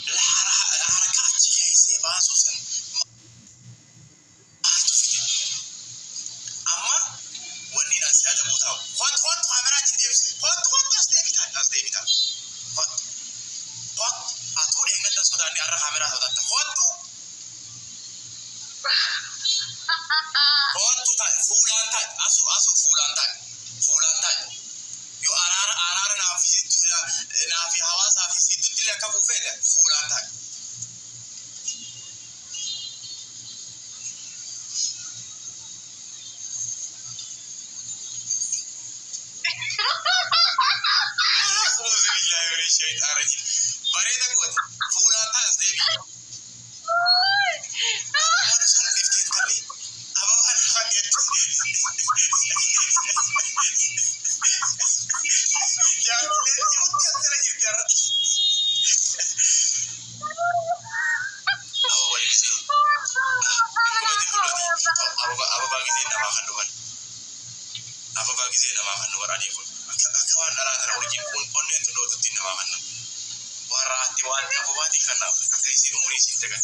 الحركات شيء باسوسا أما ونين أسيادة بوتاو خد عمرات ديبس خد أصديبتا خد أطول إنجلترا السوداني أرى عمرات هذا خد فولان تاي أسو فولان تاي يو أرار نافي حواس في سيدو تلا كابو فيدا فولان تاي أعوذ بالله من الشيطان الرجيم بريدة قوت فولان تاي أصديبي أنا سأل نفتيت كلي أبا أنا خليت يا ولد يودي أكثر جدا أبا ولد سي كوميدي كلودي أبا باقي زين ما خندوان أبا باقي زين ما خندوان أني كون أكوان أنا ترى أورجين كون أني تلو تدين ما خندوان وراتي واتي أبا واتي كنا أكيسي عمري سيتكا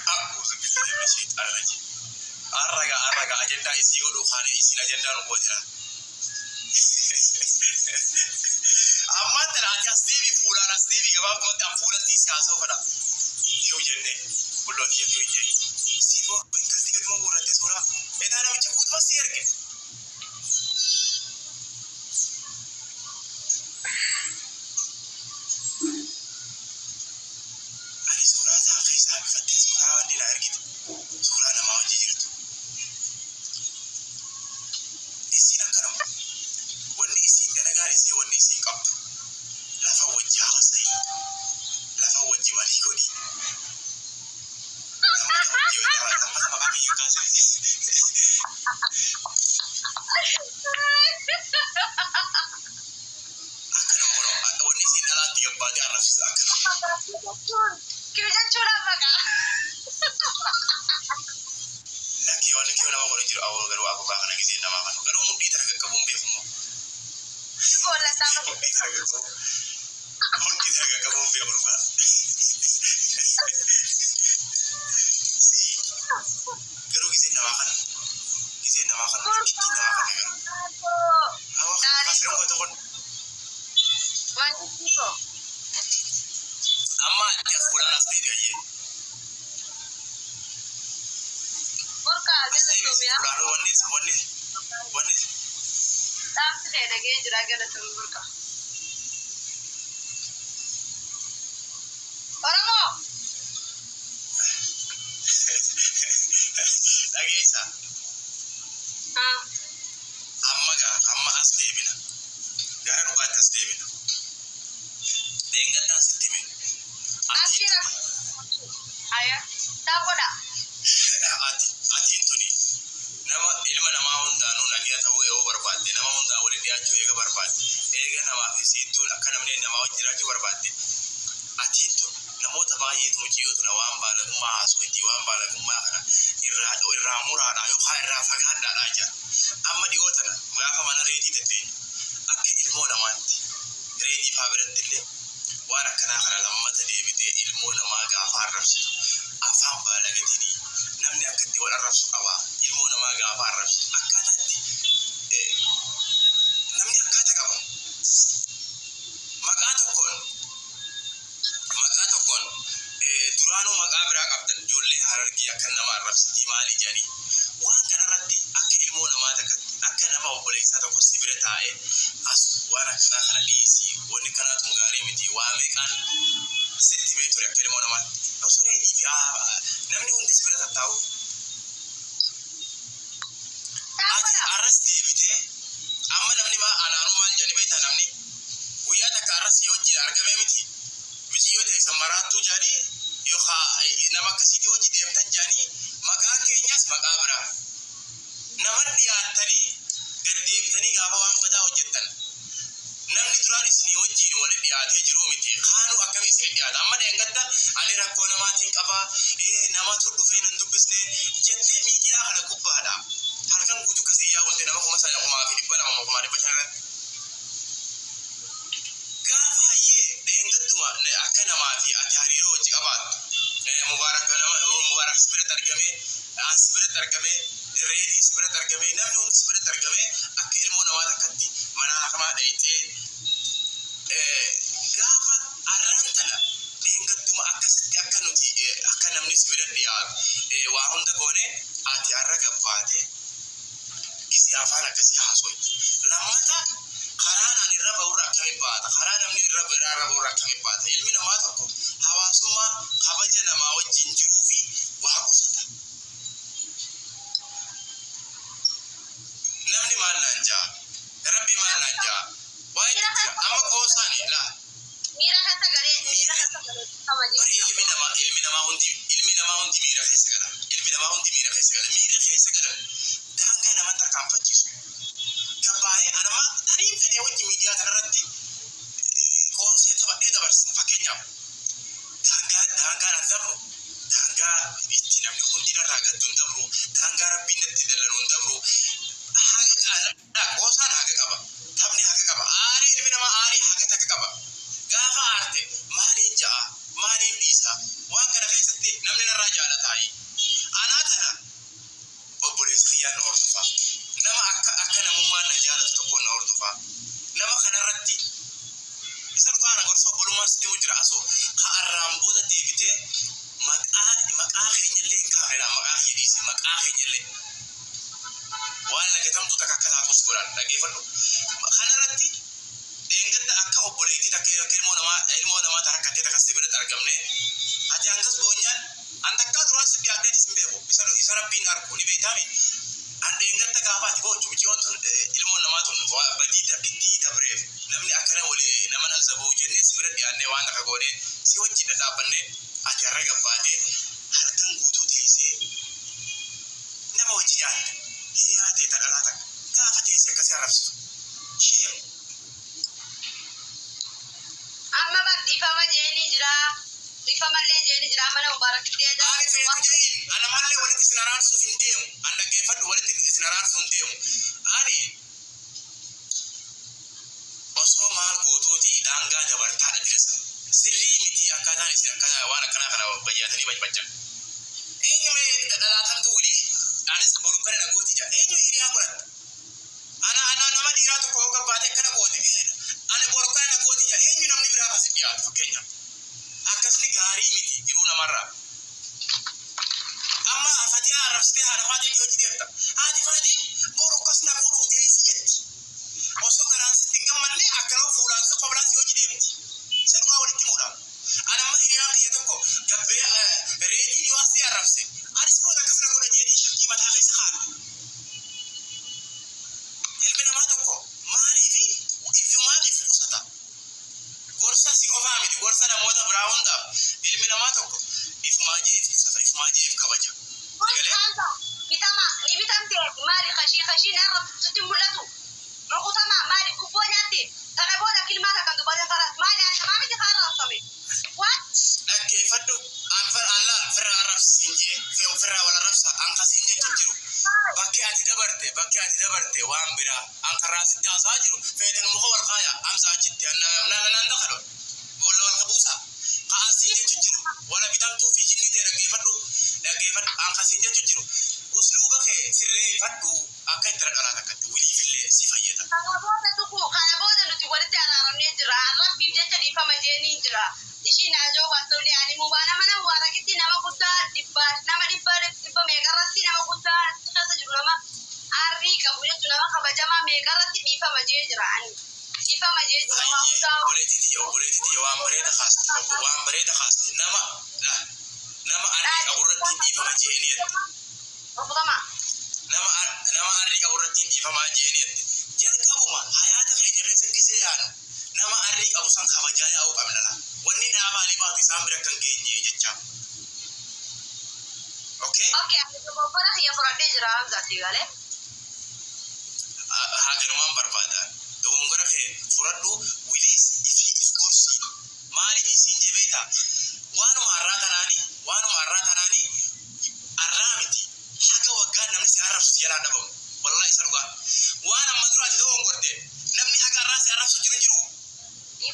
أعوذ بالله من الشيطان الرجيم أرجع أجندة يسيقولوا خانة يسين أجندة نقودنا أما ترى أصدقائي فلان أصدقائي كبار ما تام فلان تيسي أسوأ فلا يو جنة بلوت يو جنة سيرو بنكستي كده ما بورا تسورا إذا أنا متشوفت بس يركن أنا سورا سافي فتح سورا وندي لا يركن سورا أنا ما وجي جرت إسي نكرم وندي إسي دلنا إسي وندي إسي كابتو لفا وجه هاسي لفا وجه مالي كودي لما بقى يكاسر أكنا مرة وندي إسي نلا تيجي بعد أعرف أكنا كيف جاتشونا مكا لكن وانا كيف نما قولي جرو أول غير وأبو باخنا كذي نما خانو غير مودي ترى كابون بيخمو يقول لا سامع مودي ترى كابون بيخمو سي غيرو كذي نما خانو كذي نما خانو كذي نما خانو غيرو أو كاسرون كده تكون وانجيكو أما أنت فلان أصلي جاي بركة أصلي جنة بس توميا فلان ونس تاس ده جاي جرا جنة تومي بركة أرامو lagi isa amma أصلي بنا gara nuga أصلي بنا dengar أصلي بنا أكيد أيا تابودا ati tuni nama ilma nama hunda no nagiya tawo e barbade nama hunda wori dia to e barbade e ga nama isitu akana mene nama wajira to barbade ati to namo ta ba yi to jiyo to na wamba la kuma so di wamba la kuma kana irra mura da yo khaira faga da daja amma di wota ga fa mana redi tete akka ilmo na manti redi fa beretille wara kana kana lamma ta de bite ilmo na ma ga fa rafsu afan ba la gadini namni akati wala rafsu awa ilmo na ma ga fa rafsu akatati namni akata kaba makata kon durano makabira kabtan jolle hararki akan nama rafsu mali jani wan kana ratti ak ilmo na ma takat akka nama obole isa ta kosibire tae asu wana kana halisi woni kana tungare miti wa me kan sentimeter ya ilmo na ma no sore di namni undi sibire ta taw aras de bite amma namni ma ananu mal jani baita namni wiya ta karas yoji argame miti bijiyo de samaratu jani yo kha nama kasiti yoji de tan jani maka kenyas makabra namadi atani gadde bitani gaba wan bada hojjetan namni durani sini wajji no wali diate jiru miti khanu akami sini diate amma de ngadda ali rakko namatin qaba namatu dufenan dubbisne jette media hala gubbada halkan gutu kasiya wonde nama kuma saya kuma fi dibana ma kuma de bachara nama fi ati hariiroo wajji qabaattu mubaarak sibirat argame aan sibirat argame reedii sibirat argame namni hundi sibirat argame akka ilmoo namaa takkatti mana hakamaa dhayitee gaafa arrantana deengattuma akkasitti akka nuti akka namni sibirat dhiyaatu waa hunda goone ati arra gabbaate isi afaan akkasii haasoy lammata karaan ani irra bahurra akkamiin baata karaa namni irra bahurra akkamiin baata ilmi namaa tokko hawaasummaa kabaja namaa wajjin jiruu fi waa qusata namni maal naan jaa rabbi maal naan jaa waa itti jira amma qoosaani laa miira keessa galee ilmi namaa hundi miira keessa gala miirri keessa gala daangaa naman tarkaanfachiisu gabbaa'ee anama taniin fedhee wajji miidiyaa kanarratti qoosee taphadhee dabarsa fakkeenyaaf daangaan an dabru daangaa itti namni hundi narraa gattu hin dabru daangaa rabbiin natti dallanu hin dabru haga qaala qoosaan haga qaba taphni haga qaba aarii ilmi namaa aarii haga takka qaba gaafa aarte maaliin ja'a maaliin dhiisa waan kana keessatti namni narraa jaalataayi anaa tana obboleessi kiyyaan na hordofa nama akka namummaan na jaalatu tokkoon na hordofa nama kanarratti isa dhugaana gorsoo obbolumaan sitti hojjira asoo ka arraan booda deebitee maqaa keenyallee hin kaafnedha maqaa kiyya dhiise maqaa keenyallee waan lagatamtu takka akka taatus godhaan dhageeffadhu kanarratti deengadda akka obboleettii takka ilmoo namaa tarakkatee takka sibiratti argamne ati hangas boonyaan an takkaa duraan si dhiyaadheetis hin beeku isa rabbiin argu ni beektaami an deengadda gaafa ati boochu bichiyoon tun ilmoo namaa tun itti dabreef namni akkana walee nama nazabuu jennee sibira dhiyaannee waan akka goone si wajjin dhadhaabbanne ati har'a gabbaatee halkan guutuu teessee nama wajji nyaatte hiriyaa ta'e tadhalaa takka gaafa teessee akkasii arrabsitu sheem amma dhiifama jeeni jira dhiifamallee jeeni jira mana mubaarakitti ani feetu jeeni ana mallee walitti isin araarsuuf hin deemu an dhaggeeffadhu walitti isin araarsuuf hin deemu ani osoo maal gootuuti daangaa dabartaadha diresa sirrii miti akkaataan isin akkaataa waan akkanaa kana bayyaatanii bacbaccan eenyu mee dhalaatamtu wulii anis borukkana na gooti jaa eenyu hiriyaa godhatta ana nama dhiiraa tokko yoo gabbaate akkana goote ani borukkana na gooti jaa eenyu namni biraa kasi dhiyaatu fakkeenyaaf akkasni gaarii miti jiruu namarraa amma afatii arrabsitee haadha faateen hojii deemta haati faatiin boru akkas na godhuu teessi jetti osoo garaan sitti hin gammanne akkanuma fuulaan si qoblaan si hojii deemti isa dhugaa walitti muudhaan anamma hiriyaan kiyya tokko gabbee reetiin yoo asii arrabse anis boota akkas na godha jeetii shakkii mataa keessa kaadhu ilmi namaa tokko maaliifi ifumaatiif qusata gorsa si qofaa miti gorsa namoota biraa hundaaf ilmi namaa tokko ifumaa jeef qusata ifumaa jeef kabaja bitama ni bitamte maali khashii narrabtutti mul'atu rukutama maali kubboo nyaatti tana booda kilmaata kan dubbatan karas maali ani namaa miti kaan raabsame what dhaggeeffadhu Allah firraa arrabsiin jee firraa wal arrabsa an kasiin jechuun jiru bakki ati dabarte waan biraa an karraa sitti haasaa jiru feetan muka wal kaaya amsa achitti naan dakalo boolla wal qabuusa kaasiin jechuun jiru wala bitamtuu fi jinnii ta'e dhaggeeffadhu an kasiin jechuun jiru usluuba kee sirreeffadhu akka itti dhalaa takkatti wiliifillee si fayyada. Kana booda nuti walitti araaramnee jira rabbiif jecha dhiifama jeenii jira ishiin ajoo waatollee ani mubaana mana mubaarakitti nama guddaa nama dhibba meeqarratti nama guddaa keessa jiru nama arrii qabu jechuun nama kabajamaa meeqarratti dhiifama jee jira ani dhiifama jee jira waa hundaa obboleettii waan bareeda kaaste nama arrii qaburratti dhiifama jeeniyetti nama arrii qaburratti dhiifamaa jeeniyetti jalqabuma hayaata keenya keessa gisee yaanu nama arrii qabu san kabajaa yaa'uu qabnala wanni dhaabaalii baatu isaan bira kan geenye jecha okay bobbara kiyya fudhadhee jira hamzaatti galee haganumaan barbaadan dogongora kee fudhadhu wiliis ifi if gorsii maaliif isiin jebeeta waanuma arraa tanaani arraa miti haga waggaa namni si arrabsu jalaa dhabamu wallahi isa dhugaa waan amma duraati dogongorte namni haga arraa si arrabsu jiru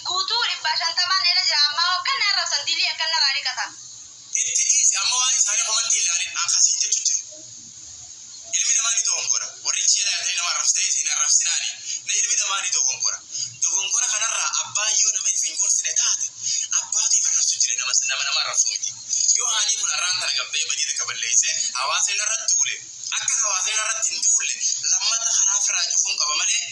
guutuu 150 eela jira amma hokkan arrabsa abbaayyoo nama ifin gorsine taate abbaatiif arrabsu jire nama arrabsu miti. Yoo ani kun arraan tana gabbee badii kaballeesse hawaasa irratti duule akka hawaasa irratti hin duulle lammata karaa firaa cufuun qaba malee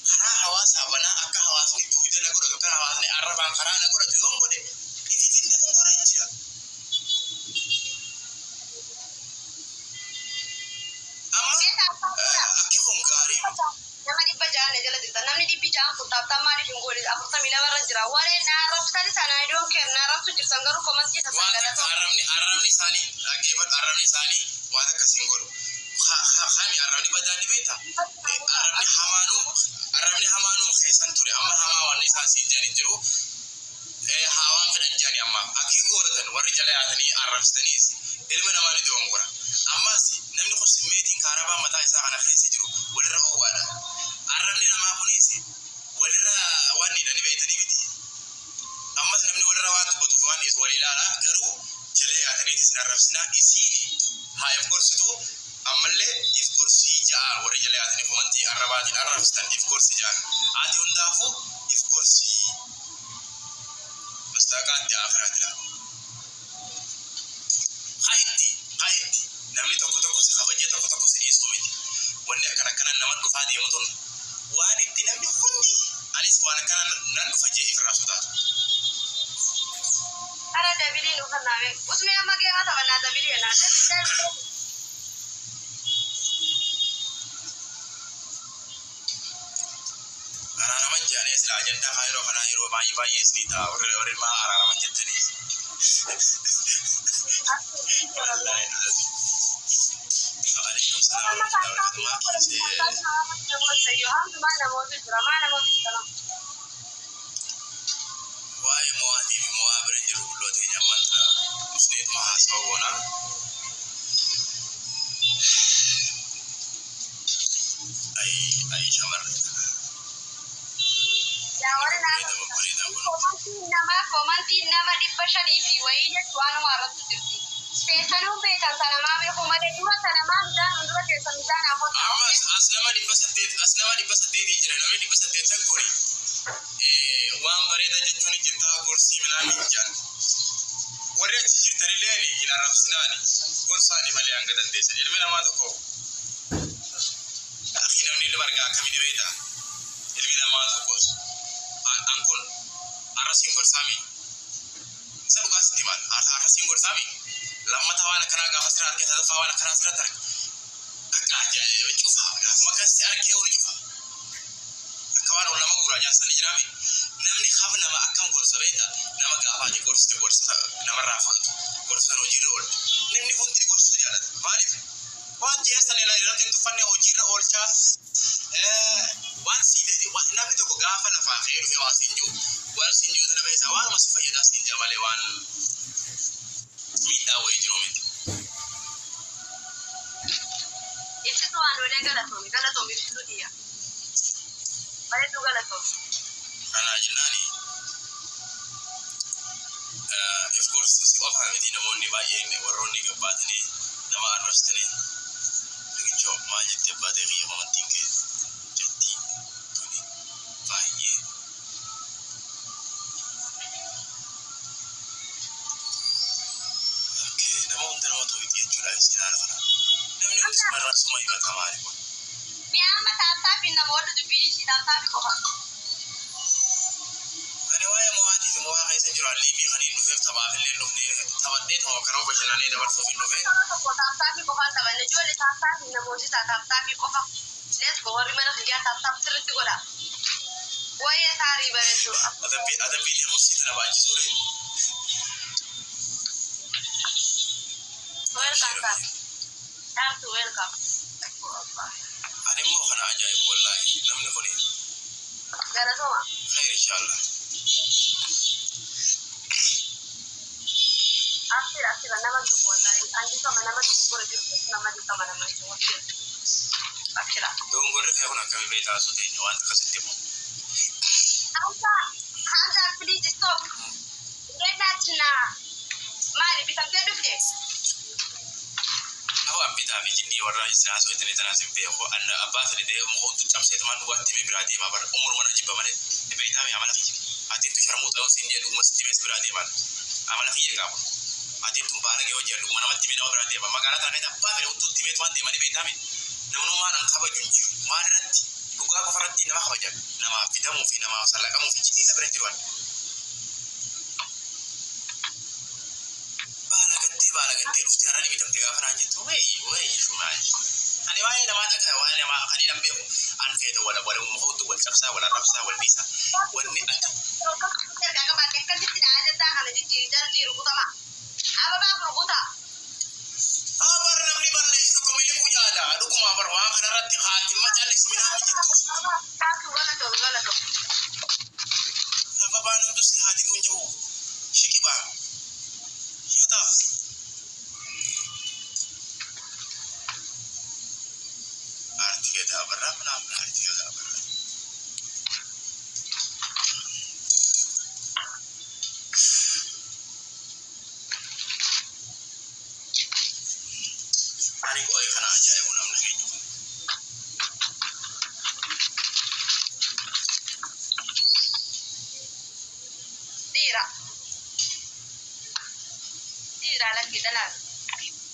karaa hawaasaa banaa akka hawaasni duude na godhatu akka hawaasni arrabaan karaa na godhatu yoon godhe ififinne kun godha jira. Amma akki kun gaarii nama dhibba jaan jala jirta namni dhibbi jaan kurtaaftaa maaliif hin goone 40 lamarra jira waree na arrabsitani sana idoon kenna arrabsu jirtan garuu komantii tasagalata arrabni isaanii dhageeffadhu arrabni isaanii waan akkasiin godhu khami arrabni badaani beekta arrabni hamaanuu keessan ture amma hamaa waan isaan siin jedhanii jiru hawaan fedhan jedhanii amma akki godhatan warri jala yaatanii arrabsitaniis ilma namaa ni doongora ammas namni kun simmeetiin kaarabaa mataa isaa kana keessa jiru walirra oowwaadha arrabni namaa kunis walirra waan ni beektanii miti ammas namni walirra waan dubbatuuf waan is wal ilaala garuu jala yaataniiti isin arrabsinaa isiini haa if gorsitu ammallee if gorsii ja'a warri jala yaatanii komantii arrabaatiin arrabsitan if gorsi ja'an ati hundaafuu if gorsii mastaqaatti akhiraatila hayitti namni tokko si kabajee tokko si dhiisuu miti wanni akkana nama dhufaa deemu tun waan itti namni hundi anis waan akkana nan dhufa jee ifirraa sodaatu. Ara dabili nu kaname usme amma ke ata bana dabili na arara man jane sila ajenda khairo kana hiro bayi isnita or ma arara man jettani wallahi alaikum salam wa rahmatullahi wae moati moabren jiru lote nyamanta usnit mahasawona ay shamar ya warna komanti nama dipashani fi wayya tuanu maratu dirti stesanu be tanama be komade dura tanama dan dura ke samjana ho amas asnama dipasate jira nama dipasate tankori waan bareeda jechuun jirtaa gorsii minaan jan warri achi jirtani leeni hin arrabsinaani gorsaani malee hanga dandeessan ilmi namaa tokko akhi namni ilma argaa akkamii beeta ilmi namaa tokkos ankon arrasiin gorsaami isa dhugaasitti maal arrasiin gorsaami lammata waan akkanaa gaafa sira arkee tadaffaa waan akkanaa sirratti arge akka ajaa'iba cufa gaafa makasti arkee uri cufa akka waan ol nama gurraajaan sani jiraame namni khaf nama akkam gorsa beeta nama gaafa aji gorsa namarraa fudhatu gorsa hojiirra oolchu namni hundi gorsuu jaalata maaliif waan jeessan irratti hin tuffanne hojiirra oolchaa waan namni tokko gaafa lafaa kee dhufee waa siin jiru tana beesa waanuma si fayyadaa siin jaa malee waan miidhaa wayii jiru miti. Ibsitu waan olee galatoomi ibsitu dhiya. Bareedduu galatoomi. Kanaa jennaani of course si qofaa miti namoonni baay'een warroonni gabbaatanii nama arrabsitanii rigichoo maal jettee baatee biyya komantiin kee jetti tuni baay'ee nama hunda nama ta'u jechuudha isin haala kana namni hundi sumarraa suma himata maali kun mi'a amma taataafi namoota dubbii ishii taataafi qofa. ani waa'ee mo'aatiif mo'aa keessa jiru hallii fi kaniin dhufeef tabaaf illee dhufnee taphadhee ta'uu kanoo bashannanee dabarsuuf hin dhufee. Taataafi qofaan taphanne ijoollee taataafi namooti taataafi qofa. Let's go warri mana fayyaa taataaf sirriitti godha. Waa'ee saarii bareedu. Adabbii deemuusii tana baachisuu ree. Welcome. Welcome. Ani immoo kana ajaa'iba wallaahi namni kuni. Galatoma. Khayr inshallah. Asira nama tuh wallahi andi sama nama tuh guru juga nama di sama nama itu wakil. Asira. Dong guru kayak mana kami beta sudah ini wan kasih temu. Hamza please stop. Lihat na. Mari bisa kedua deh. Aku ambil tapi jadi orang Israel so itu tanah simpe aku anda apa tadi dia mau tu jam saya teman buat tim berarti apa umur mana jiba mana ini berita apa mana kini hati times berarti man amala fiye kamu ati tumbala ge hoja lu mana mati mina berarti man magara ta kaita ba bere utu times man de mani betami namnu ma nan khaba junju ma ratti duga ko faratti na khaba jan nama fitamu fi nama salaka mu fi jinni na berarti wan bala gatti rufti arani bitam te gafana jitu wey shumai ani wae na mata ka wae ma kani dambe ko an feta wala muhudu wal sabsa wala rafsa wal bisa wani atu ka ba te kan ti da ta kana ji dar ji rubutama aba ba rubuta abar namni bar ne ko mili ku jada adu kuma bar wa kana ratti khatim ma jale simina mi jitu ta tu gala to aba ba ndu si hadi kun jo shiki ba yata artiga da barra mana artiga da barra ani ko e kana ajaay bu nam na xeñu dira la kidala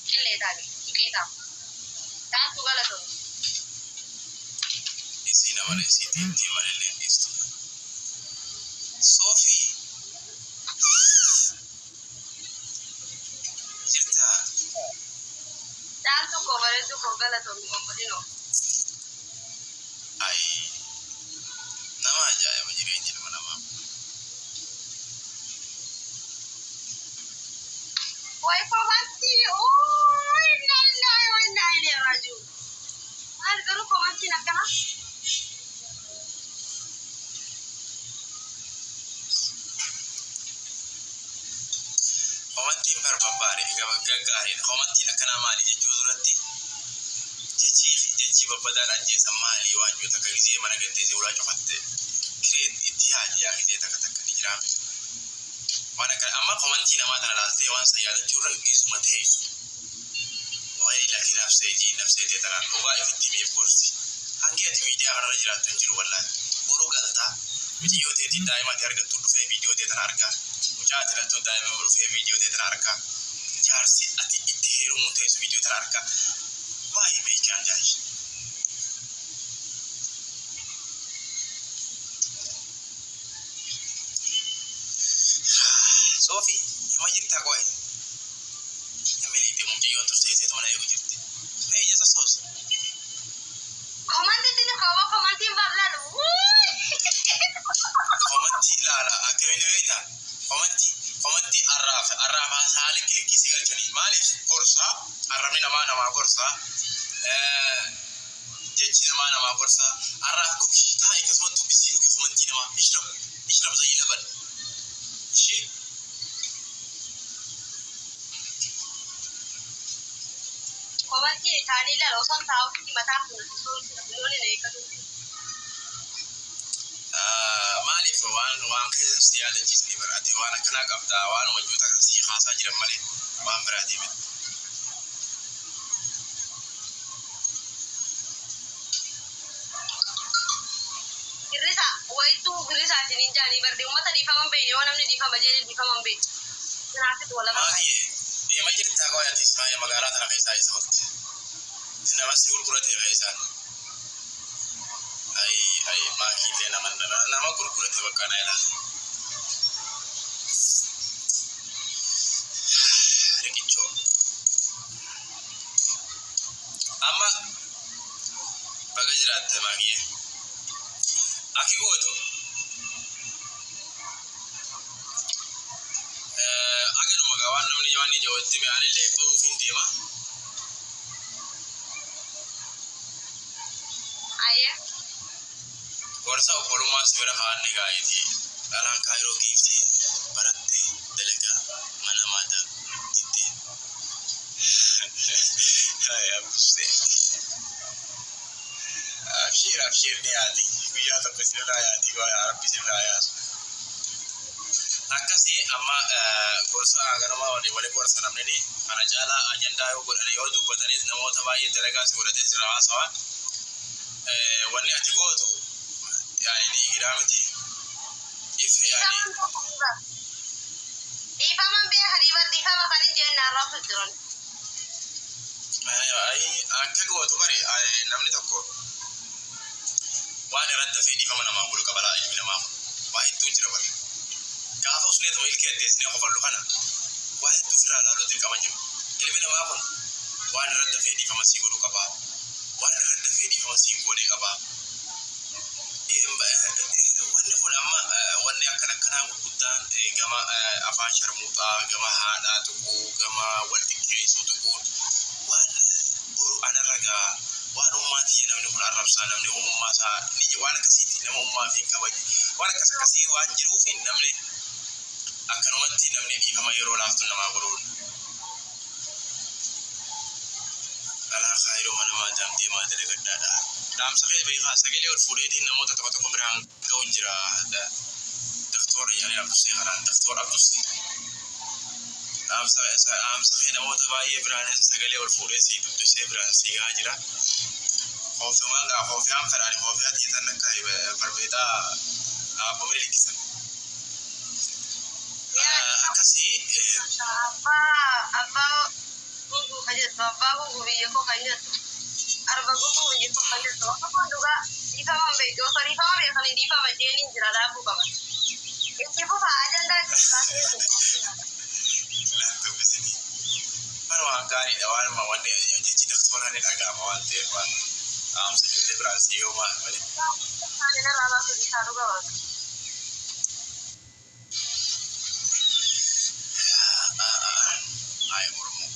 kille dali iketa ta tu gala to isina wala siti ti wala le isto sofi jirta ta tu ko gala to mo ai nama ajaay ma jiri jil mana ma wai ko batti inna lillahi wa inna ilaihi raji'un har garu ko batti nakana komanti barbare gagari komanti nakana mali je jodurati je babadar anje samali wanyo takarize mana gante je ura chofatte kire itihaji ya je takataka nijra wana ka amma komanti na mata lalte wan sayada jurra isu mateisu wai la khilaf nafse te tara oba ifti mi forsi hange ati media gara jira tunjiru wallahi buru galta video te ti daima te arga tudu fe video te tara arga mujahid la tu daima buru fe video te tara arga jar si ati iteru mutesu video tara arga wai be kan jai Sofi imagine ta koy emeli te mumji yo tur sey to na yego jirti me jesa sos komandi tini kawa komandi varla komandi la akemeni veta komandi arrafa sale ki sigal choni mali korsa arramina mana ma korsa jechi mana ma korsa arraf ko ki ta ikasma tu bisiru ki komandi ma ishrab zay laban shi komanti tani la losan taw ki mata ko so lole ne ka mali fo wan kizin siyada jisni barati wana kana qabda wana wajuta si khasa jira male wan barati mit girisa waitu girisa jinin jani barde umata di famam be yo namni di fama jeni di famam be sanati wala ma ye majirta ko ya tisma ya magara ta kai sai sot ina masigur kurate kaisan ai ma kite na mandana na ma kurkurate bakana ila rikicho amma bagajrat magiye akigoto agado magawan namni jawani jawti me ale le ko findema aye gorsa boluma sibira khanne gaiti alan kairo gifti baratte delega mana mata titti hay abse abshir ni ali kuya ta bismillah ya di wa arab bismillah ya akasi amma gorsa agarama wale gorsa namne ni ana jala agenda yo godane yo du godane na mota ba yi delega su godate sirawa sawa wani atigoto yani ni giramti ife yani dhiifaman beekanii bar dhiifama kan hin jenne arrabsu jiran. Akka gootu bari namni tokko waan irratti dafee dhiifama namaa godhu qabalaa ilmi namaa waa hedduu jira bari. Gaafa usneetuma ilkee addeessinee qofallu kana waa hedduu firraa laaloo dirqama jiru. Ilmi namaa kun waan irratti dafee dhiifama sii godhu qabaa. Waan irratti dafee dhiifama sii goonee qabaa. Wanni kun amma wanni akkanaa gurguddaan gama afaan sharmuuxaa, gama haadhaa tuquu, gama wal xiqqeessuu tuquun waan boru anarragaa waan ummaatii namni kun arrabsaa namni ummaa isaa ni waan akkasiitti nama ummaa fi kabaji waan akkasii waan jiruuf namni akkanumatti namni dhiifama yeroo laaftu namaa godhuun alaa kaayiroo mana maadaam deemaa dalagaddaadha. Daamsa kee beekaa sagalee ol fuudheetiin namoota tokko biraan ga'u jira. Doktora yaani abdusee kanaan doktora abdusee. Daamsa kee namoota baay'ee biraan sagalee ol fuudhee sii dubbisee biraan sii gaa jira. Koofiiwwan gaa koofiyaan fedhaan koofiyaa tiitan akka barbeetaa boomee likkisan. Akkasii. Abbaa gugu kajettu abbaa gugu biyya koo kan jettu. Arba gugu biyya koo kan jettu. Akkuma dhugaa dhiifama beektu osoo dhiifama beekanii dhiifama jeeniin jira laafuu qaban. Itti fufa ajandaa keessaa Lantu bisini. Mana gaariidha waan wanni jechi doktora ni dhaga'ama waan ta'eef waan amsa ijoollee biraan sii yoo maal malee. Isaan irraa laafuu isaa dhugaa waan. Ay Oromoo.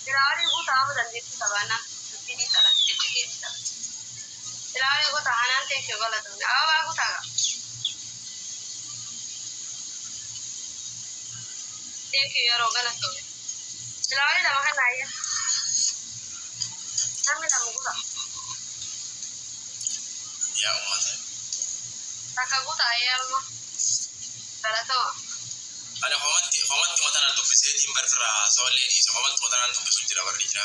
Ilaalee guutaa dandeettii sabaanaa dubbii dhala jechi keessa. Ilaalee guutaa anaan teessee bal'atu. Ababaa guutaa gaa. Teessee yeroo galatu. Ilaalee lama kan naayya. Namni lama guutaa. Yaa uummata. Takka guutaa yeroo galatoo. Ani homatti matana dubbiseetiin barfirraa haasawallee dhiise homatti matanaan dubbisu jira barri jira.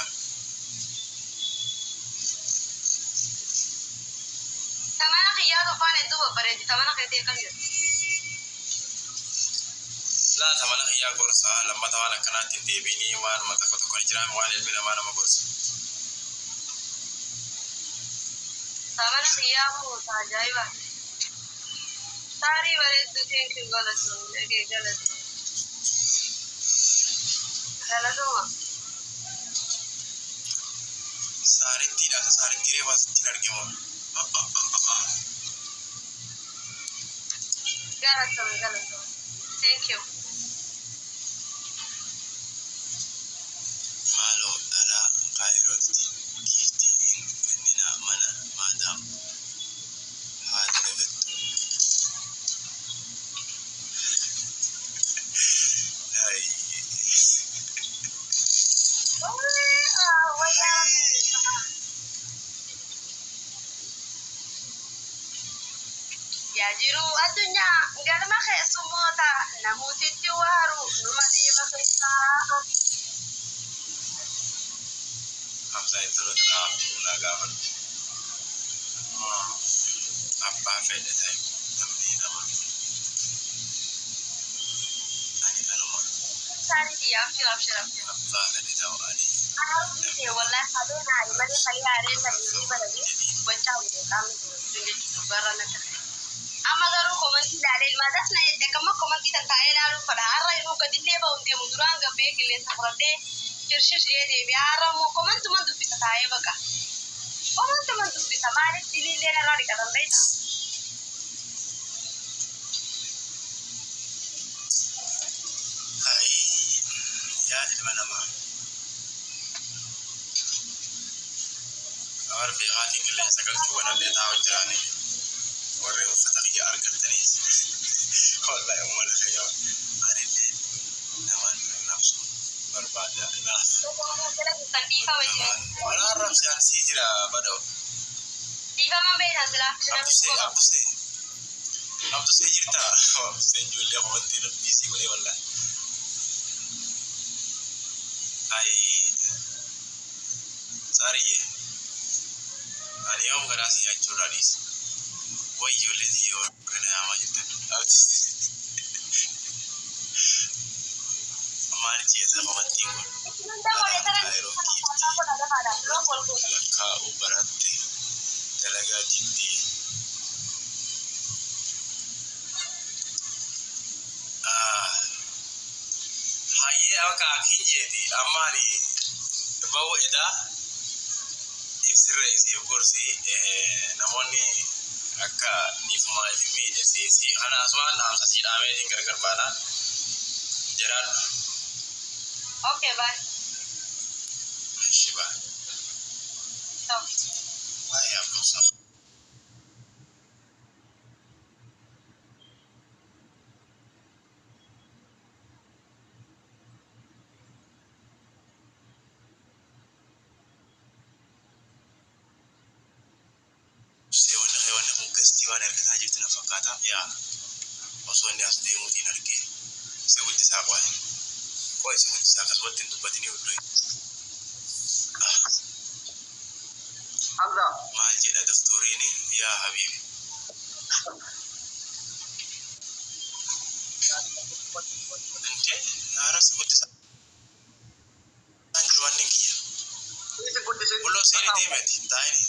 Tamana kiyyaa tofaan hedduu babbareeddi tamana keetii akkam jirti. Laa tamana kiyyaa gorsa lammata waan akkanaatti hin deebiinii waanuma tokko ni jiraame waan ilmi namaa nama gorsa. Tamana kiyyaa muuta ajaa'iba. Saarii bareedduu teenkii galatu dhagee galatu. Galatuma. Saarittiidha saaritti reebaasitti argamu. Galatuma. Thank you. Maaloo dhala kaayirootti giiftii kennina mana maadaam haala dagattu. Ya jiru addunyaa galma keessummoota namootatti waaru numa deema keessaa. Hamza intalo tanaaf ulaa gaafan. Abbaa fedhe ta'e namni nama. Ani kanuma. Saari abshir. Abbaa fedhe ta'u ani. Arabni wallahi hadoona imali kali aaree sanii baladi wachaa wajjin qaamni jechuudha barra natti. Amma garuu komantii ilaalee maadas na jette akkama komantii tattaa'ee ilaaluuf fadha har'a yeroo gadillee ba'uun muduraan gabbee qilleensa fudhadhee shirshir deebi'ee har'a immoo komantuman dubbisa taa'ee baqa. Komantuman dubbisa maaliif diliillee narraa dhiqatan beektaa? Yaa ilma namaa. Awar beekaatiin qilleensa galchuu wanallee taa'u jiraanii. Warri uffata kiyya argattanis wallahi ummata kiyya anillee namaan nabsuun barbaada naaf. Wala arrabsi ansii jira badoo. Dhiifama beekan silaa. Abdusee jirta. Abdusee ijoollee homantii dhiisii godhee wallahi. Saariyyee. Ani yoom garaa si nyaachuurraa dhiise. Wayyoollee yoo kana yaamaa jirtan ka kinjeti amani bawo eda ifsirre si gorsi namoni akka nifuma ilmi si ana asma nam sa si dame din gargar bana jaran Okay, bye. shiba Ciao. why have no some se wala mo gasti wana ka jirti na fakata ya waso ne asde mo din arke se wuti sa kwa ko se wuti sa ka wotin dubati ni ulai Hamza mal jeda daftorini ya habibi ante ara se wuti sa anju wanne kiya ini guddise ulo se ni temeti taini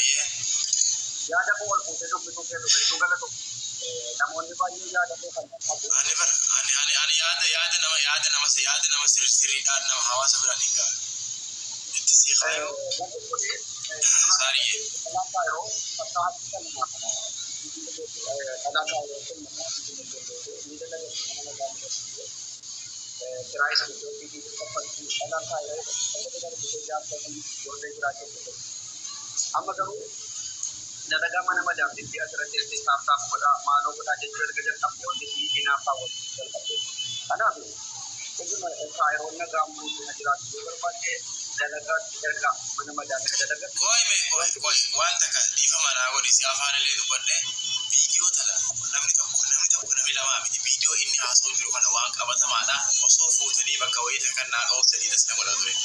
ye yaada ko wal fuute dubbisu galatu namoonni baay'ee yaada koo kan qabu. ani yaada nama sirri dhaan nama hawaasa biraan hin ga'a itti sii kaayoo saariyyee Alaaqaa yeroo fakkaatti kan namaa alaaqaa yeroo kan namaa kiraayis guddootii fi kaffaltii alaaqaa yeroo kan namaa jaarsa ijoollee jiraachuu amma garuu dalagaa mana madaamtitti asirratti illee saafsaaf godhaa maaloo godhaa jechuu erga jalqabne wanti hinaaf kaawwatu jalqabde. Kanaaf dhuguma kaayiroon nagaa muummee jiraatu yoo barbaadde dalagaa erga mana madaamtii dalagaa. Koi wanta ka difa mana godhi si afaan illee dubbadhe viidiyoo tala namni lama miti viidiyoo inni haasa'u jiru kana waan qabatamaadha osoo fuutanii bakka wayita kan naa dhoofsanii das na godha ture.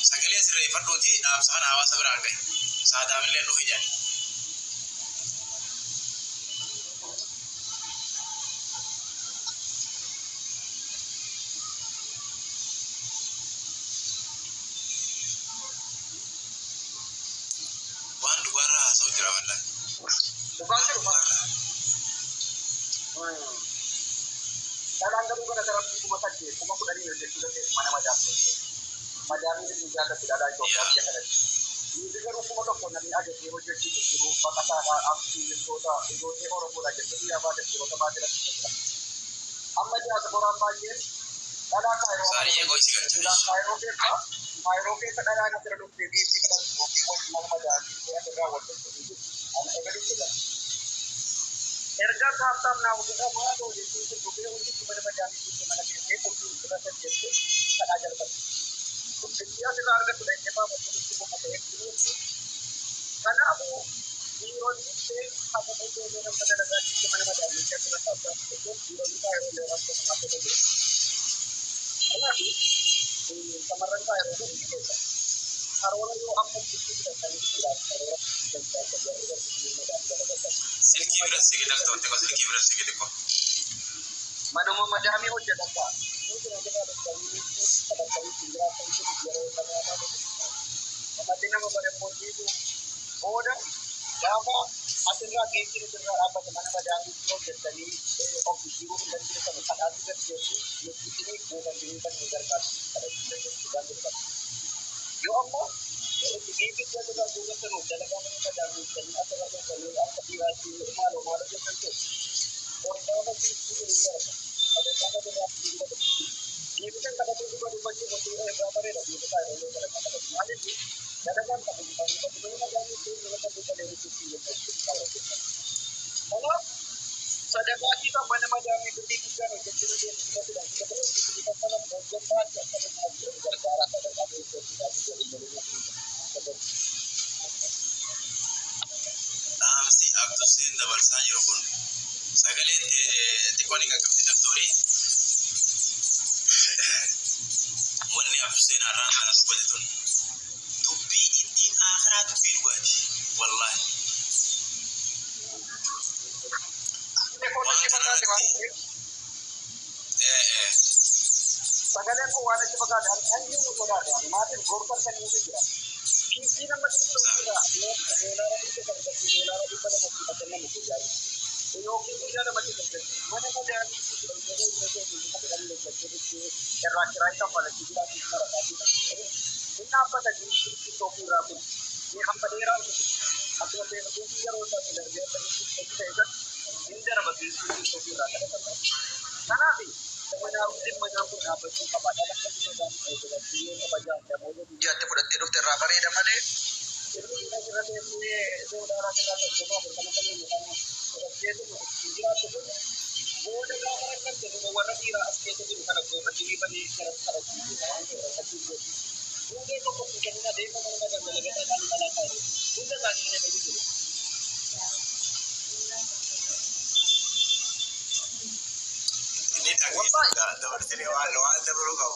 Sagalee sirreeffadhuuti dhaamsa kana hawaasa biraan gahe saadaamillee dhufe jedhe. Waan dubarraa haasa'u jira wallaan. Dhugaan jiru maal? Dalaan garuu gara garabbii kuma saddeet kuma kudhanii hojjechuu dandeessu mana madaamtii. Madaamii ni jaallatu dhalaa Itoophiyaa biyya kanatti. Niitii garuu kuma tokko namni ajajee hojjechuu jiru baqataadhaa abdii jechoota ijoollee Oromoodha jechuun yaabaa daddeebiota baatiratti jira. Amma diyaaspooraan baay'een dhalaa kaayiroo keessa dhalaa na bira dhuftee biitti kadhatu mana madaamtii asirraa wal tokko ana eegalu jedha. Erga gaaftaaf naa hojjetaa bu'aa ta'u jechuun kun dhufee hundi mana madaamii mana keessee qulqulluu irratti jechuun kadhaa jalqabe. Qulqulluu asirraa argatu dhaqee baafachuu kuma ta'e jiruutti. Kanaafuu dhiironni ta'e hafa ijoollee nama dalagaa jechuun mana madaamii keessatti taasisaa jechuun dhiironni kaayiroo leeraa tokko akka ta'e. Kanaaf shamarran kaayiroo hundi keessa karoora yoo amma jechuun fudhatanii jiraatu karoora Silkii bira sigi dakta wanti ko silkii bira sigi dikko. manuma madaamii hojjetan ta'a. Namatti nama bareedu booda gaafa asirraa geejjiba irraa dhaabbata mana madaamii hojjetanii ofi jiruu hin dandeessan kadhaatti gaggeessu yookiin buufanii kan nu gargaaru. Yoo ammoo geejjiba irraa buufatanu dalagaa mana madaamii kan asirraa hojjetanii akka dhiyaatti maaloo jettan Organa sisi ini berapa? Ada sangat banyak juga. Ini kan kata juga dibaca waktu berapa ada di kita ada yang kata mana sih? Ada kan kata kita bagaimana yang itu mereka bisa dari sisi yang kalau kita. Kalau sedekah kita mana itu kita kecil kita tidak kita kalau berjaya kita bercara pada kami itu tidak boleh. Dhaamsi abdusiin dabarsaa jiru kun sagaleen xiqqoon hin qaqqabne doktorii wanni abdusiin har'aan kana dubbate tun dubbii ittiin akhiraa dubbii dhugaati wallaahi waan kanarratti sagaleen kun waan itti fakkaatan hanyuu nu sodaatan maatiin gorsan kan nuti jira. Kisi nama itu sudah dolar itu kan dolar itu pada waktu kita nama itu jadi. Yookiin guyyaa namatti gaggatti. Mana madaa'anii irraa kiraa isa falatti jiraatu marataa inni dhaabbata jirutti tokko irraa kun ni hamba dheeraa jiru. Akkuma beekamuufi yeroo isaatti darbee akka inni ta'e kan inni darba jirutti tokko irraa kadhatama. Kanaaf dhimma kun dhaabbachuu qaba. Dhala akka inni irraa yoo kabajaa namoonni guyyaatti fudhattee dhufte irraa bareeda malee. Inni irra deemnee suuraa irraa tokkummaa burqana Booda gaafa rakkattu warra dhiiraa as keessa jiru kana goota diriibanii gara kadhachiisu. Hundee tokko kenna deema mana daldalagataa kan dhalaa ta'e. Hunda isaanii ni jiru. Ini tak bisa dapat dari awal dapat berapa?